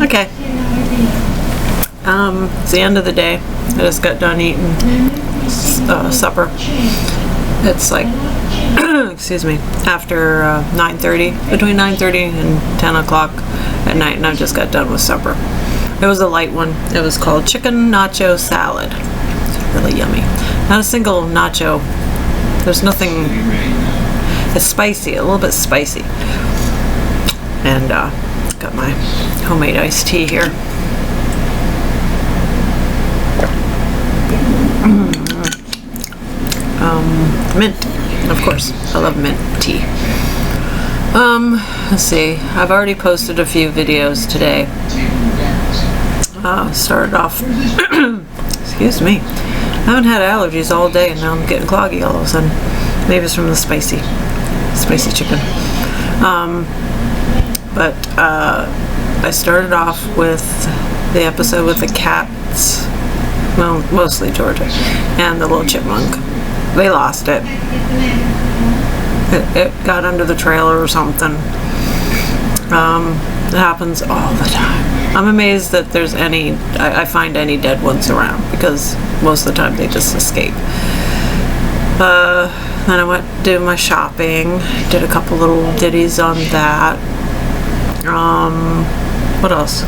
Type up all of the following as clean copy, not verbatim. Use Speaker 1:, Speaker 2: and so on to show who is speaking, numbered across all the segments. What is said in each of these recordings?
Speaker 1: Okay. It's the end of the day. I just got done eating supper. It's like, excuse me, after 9:30, between 9:30 and 10 o'clock at night, and I just got done with supper. It was a light one. It was called chicken nacho salad. It's really yummy. Not a single nacho. There's nothing. It's spicy, a little bit spicy. And got my homemade iced tea here. Mint, of course. I love mint tea. Let's see. I've already posted a few videos today. Started off. Excuse me. I haven't had allergies all day, and now I'm getting cloggy all of a sudden. Maybe it's from the spicy chicken. But I started off with the episode with the cats. Well, mostly Georgia and the little chipmunk. They lost it. It got under the trailer or something. It happens all the time. I'm amazed that there's I find any dead ones around, because most of the time they just escape. Then I went to do my shopping. Did a couple little ditties on that. What else?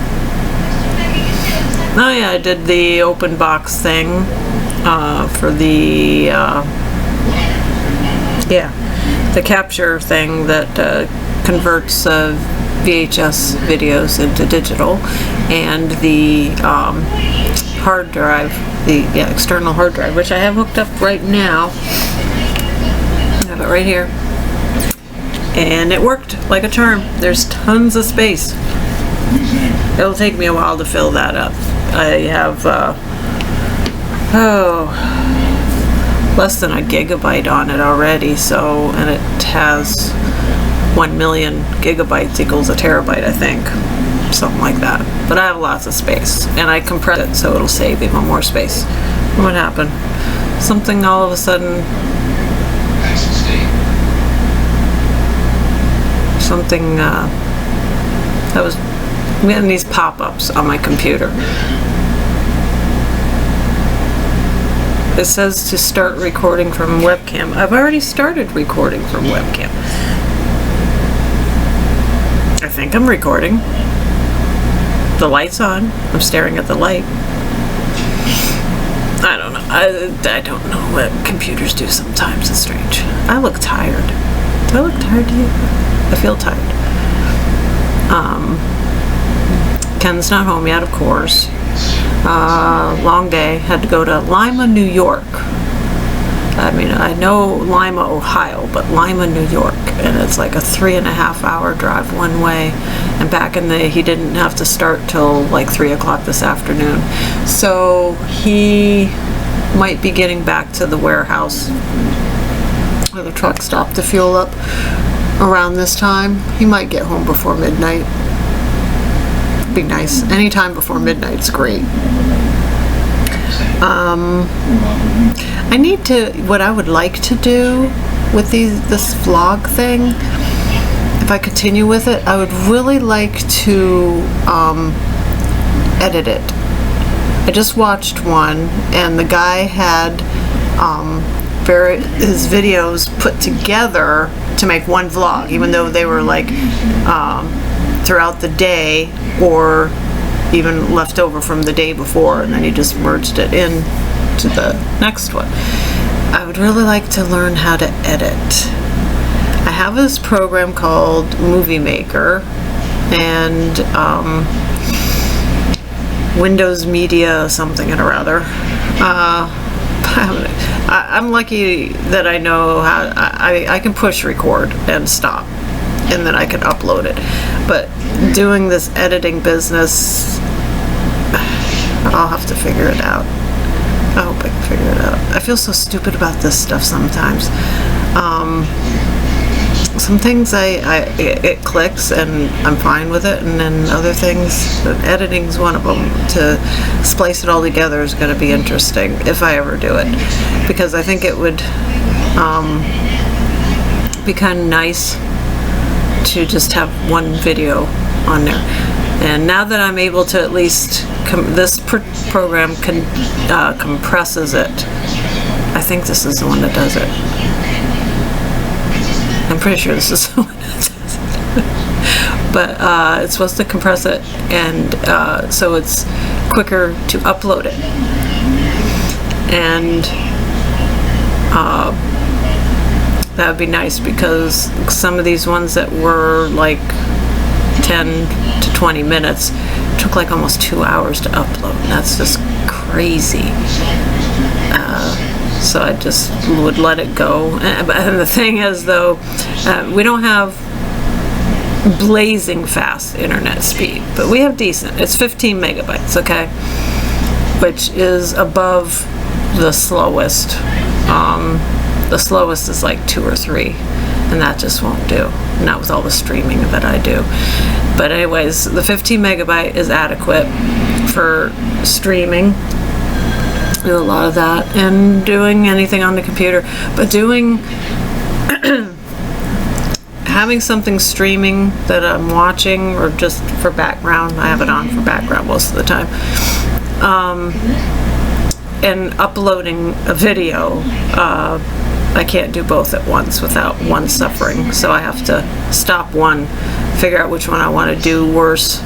Speaker 1: Oh yeah, I did the open box thing for the the capture thing that converts VHS videos into digital, and the hard drive, the external hard drive, which I have hooked up right now. I have it right here, and it worked like a charm. There's tons of space. It'll take me a while to fill that up. I have less than a gigabyte on it already, so, and it has 1 million gigabytes equals a terabyte, I think, something like that. But I have lots of space, and I compress it so it'll save even more space. What happened? Something all of a sudden, something that was getting these pop-ups on my computer. It says to start recording from webcam. I've already started recording from webcam. I think I'm recording. The light's on. I'm staring at the light. I don't know. I don't know what computers do sometimes. It's strange. I look tired. Do I look tired to you? I feel tired. Ken's not home yet, of course. Long day. Had to go to Lima, New York. I mean, I know Lima, Ohio, but Lima, New York, and it's like a 3.5-hour drive one way, and back in he didn't have to start till like 3 o'clock this afternoon, so he might be getting back to the warehouse where the truck stopped to fuel up around this time. He might get home before midnight. Be nice. Anytime before midnight's great. I need to, what I would like to do with this vlog thing, if I continue with it, I would really like to edit it. I just watched one, and the guy had his videos put together to make one vlog, even though they were like throughout the day or even left over from the day before, and then he just merged it in to the next one. I would really like to learn how to edit. I have this program called Movie Maker and Windows Media something or other. I'm lucky that I know how I can push record and stop, and then I can upload it. But doing this editing business, I'll have to figure it out. I hope I can figure it out. I feel so stupid about this stuff sometimes. Some things it clicks and I'm fine with it, and then other things, editing's one of them. To splice it all together is going to be interesting if I ever do it, because I think it would be kind of nice to just have one video on there. And now that I'm able to at least, this program compresses it. I think this is the one that does it. I'm pretty sure this is the one that does it. But it's supposed to compress it, and so it's quicker to upload it. And that would be nice, because some of these ones that were like 10 to 20 minutes took like almost 2 hours to upload. That's just crazy. So I just would let it go. And the thing is, though, we don't have blazing fast internet speed, but we have decent. It's 15 megabytes, okay? Which is above the slowest. The slowest is like 2 or 3, and that just won't do. Not with all the streaming that I do. But anyways, the 15 megabyte is adequate for streaming. Do a lot of that, and doing anything on the computer. But doing having something streaming that I'm watching, or just for background, I have it on for background most of the time, and uploading a video, I can't do both at once without one suffering. So I have to stop one, figure out which one I want to do worse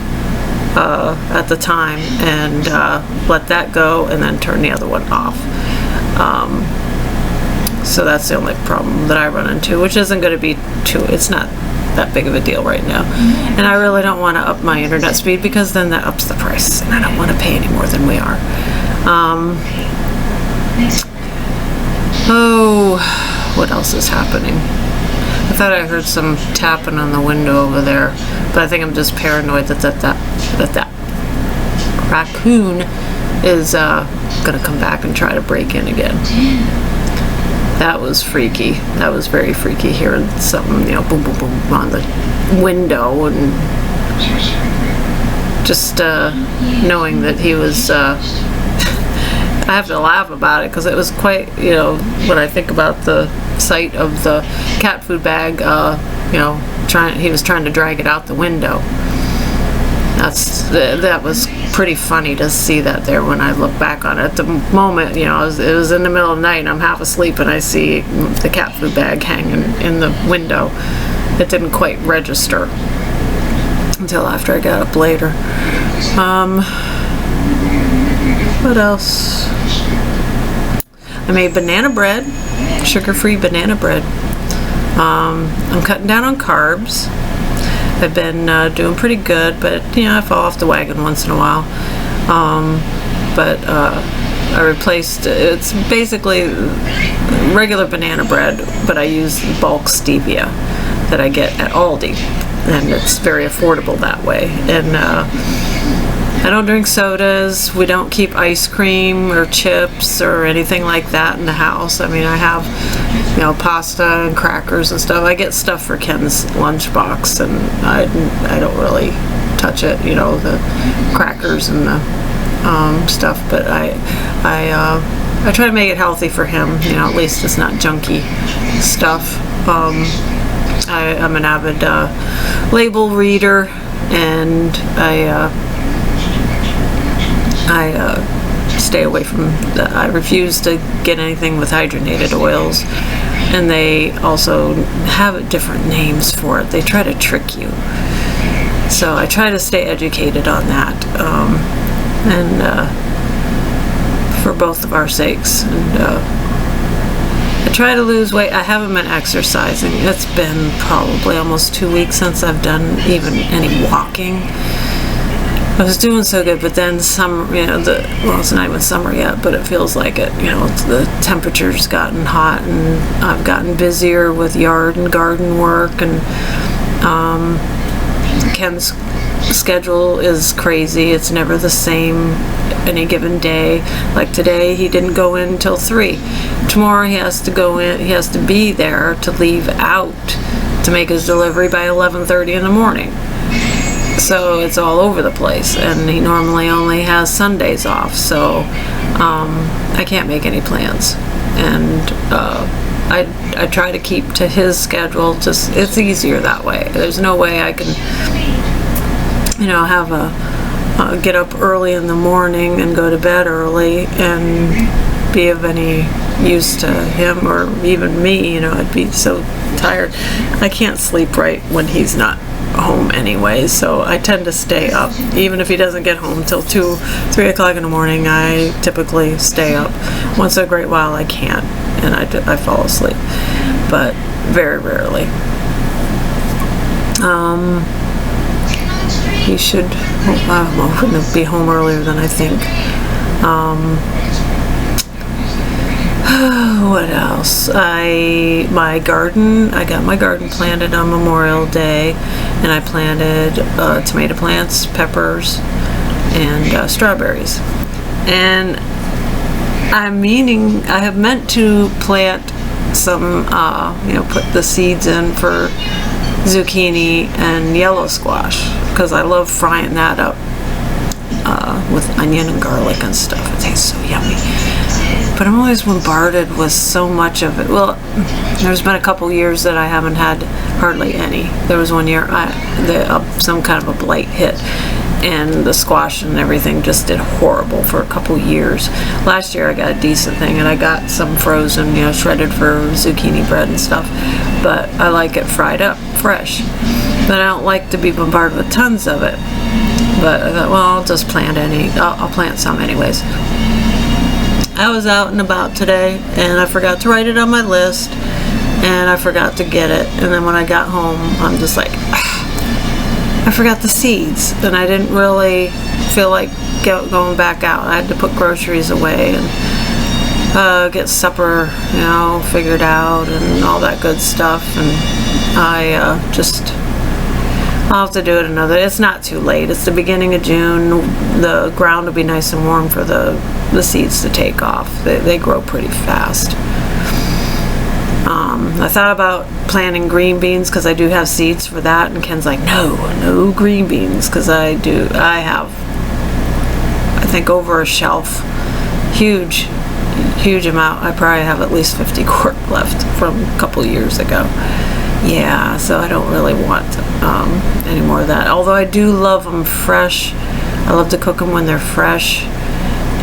Speaker 1: at the time, and let that go, and then turn the other one off. So that's the only problem that I run into, which isn't going to be it's not that big of a deal right now. And I really don't want to up my internet speed, because then that ups the price, and I don't want to pay any more than we are. What else is happening? I thought I heard some tapping on the window over there, but I think I'm just paranoid that raccoon is gonna come back and try to break in again. That was freaky. That was very freaky, hearing something, boom, boom, boom on the window, and just knowing that he was. I have to laugh about it, because it was quite, when I think about the sight of the cat food bag, he was trying to drag it out the window. That was pretty funny to see that there when I look back on it. At the moment, it was in the middle of the night, and I'm half asleep, and I see the cat food bag hanging in the window. It didn't quite register until after I got up later. What else? I made banana bread, sugar-free banana bread. I'm cutting down on carbs. I've been doing pretty good, but I fall off the wagon once in a while. I replaced, it's basically regular banana bread, but I use bulk stevia that I get at Aldi, and it's very affordable that way. And I don't drink sodas. We don't keep ice cream or chips or anything like that in the house. I mean, I have, pasta and crackers and stuff. I get stuff for Ken's lunchbox, and I don't really touch it, the crackers and the stuff. But I try to make it healthy for him. At least it's not junky stuff. I'm an avid label reader, and I stay away from I refuse to get anything with hydrogenated oils, and they also have different names for it. They try to trick you, so I try to stay educated on that, and for both of our sakes. And I try to lose weight. I haven't been exercising. It's been probably almost 2 weeks since I've done even any walking. I was doing so good, but then it's not even summer yet, but it feels like it. The temperature's gotten hot, and I've gotten busier with yard and garden work, and Ken's schedule is crazy. It's never the same any given day. Like today, he didn't go in until 3. Tomorrow he has to go in. He has to be there to leave out to make his delivery by 11:30 in the morning. So it's all over the place, and he normally only has Sundays off, so I can't make any plans. And I try to keep to his schedule. Just it's easier that way. There's no way I can have get up early in the morning and go to bed early and be of any use to him or even me. I'd be so tired. I can't sleep right when he's not home anyway, so I tend to stay up. Even if he doesn't get home till 2, 3 o'clock in the morning, I typically stay up. Once in a great while I can't, and I fall asleep, but very rarely. He should be home earlier than I think. What else? My garden, I got my garden planted on Memorial Day, and I planted tomato plants, peppers, and strawberries. And I have meant to plant some, put the seeds in for zucchini and yellow squash, because I love frying that up with onion and garlic and stuff. It tastes so yummy. But I'm always bombarded with so much of it. Well, there's been a couple years that I haven't had hardly any. There was one year some kind of a blight hit, and the squash and everything just did horrible for a couple years. Last year I got a decent thing, and I got some frozen, shredded for zucchini bread and stuff. But I like it fried up, fresh. But I don't like to be bombarded with tons of it. But I thought, well, I'll just plant I'll plant some anyways. I was out and about today, and I forgot to write it on my list, and I forgot to get it. And then when I got home, I'm just like, I forgot the seeds, and I didn't really feel like going back out. I had to put groceries away and get supper, figured out, and all that good stuff. And I'll have to do it it's not too late. It's the beginning of June. The ground will be nice and warm for the seeds to take off. They grow pretty fast. I thought about planting green beans because I do have seeds for that, and Ken's like, no green beans, because I have, I think, over a shelf, huge amount. I probably have at least 50 quart left from a couple years ago. Yeah, so I don't really want any more of that. Although I do love them fresh. I love to cook them when they're fresh.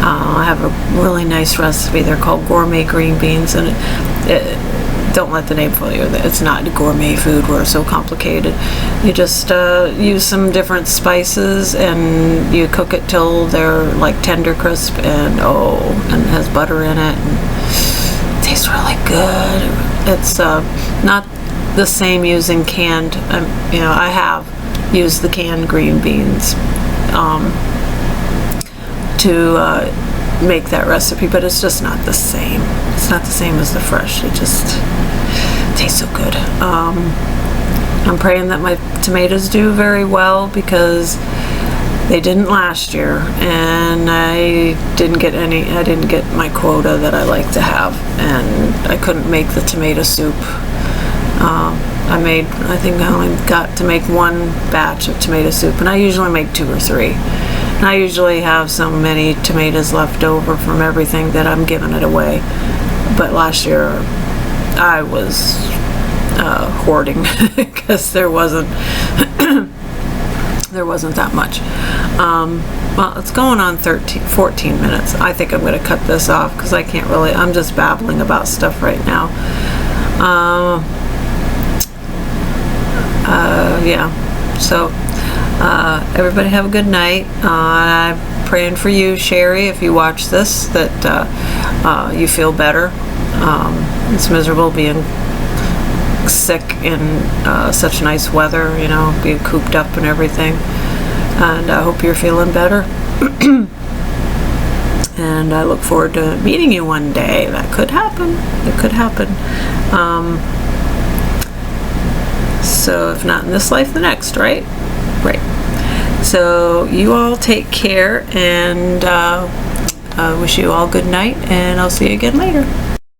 Speaker 1: I have a really nice recipe. They're called gourmet green beans, and don't let the name fool you. It's not gourmet food where it's so complicated. You just use some different spices, and you cook it till they're like tender crisp, and has butter in it, and it tastes really good. It's not the same using canned. I have used the canned green beans to make that recipe, but it's just not the same. It's not the same as the fresh. It just tastes so good. I'm praying that my tomatoes do very well, because they didn't last year, and I didn't get my quota that I like to have, and I couldn't make the tomato soup. I think I only got to make one batch of tomato soup, and I usually make 2 or 3. And I usually have so many tomatoes left over from everything that I'm giving it away. But last year I was hoarding because there wasn't that much. Well, it's going on 14 minutes. I think I'm going to cut this off because I can't really, I'm just babbling about stuff right now. So everybody have a good night. I'm praying for you, Sherry, if you watch this, that you feel better. It's miserable being sick in such nice weather, being cooped up and everything. And I hope you're feeling better. And I look forward to meeting you one day. That could happen. It could happen. So if not in this life, the next, right? Right. So you all take care, and I wish you all good night, and I'll see you again later.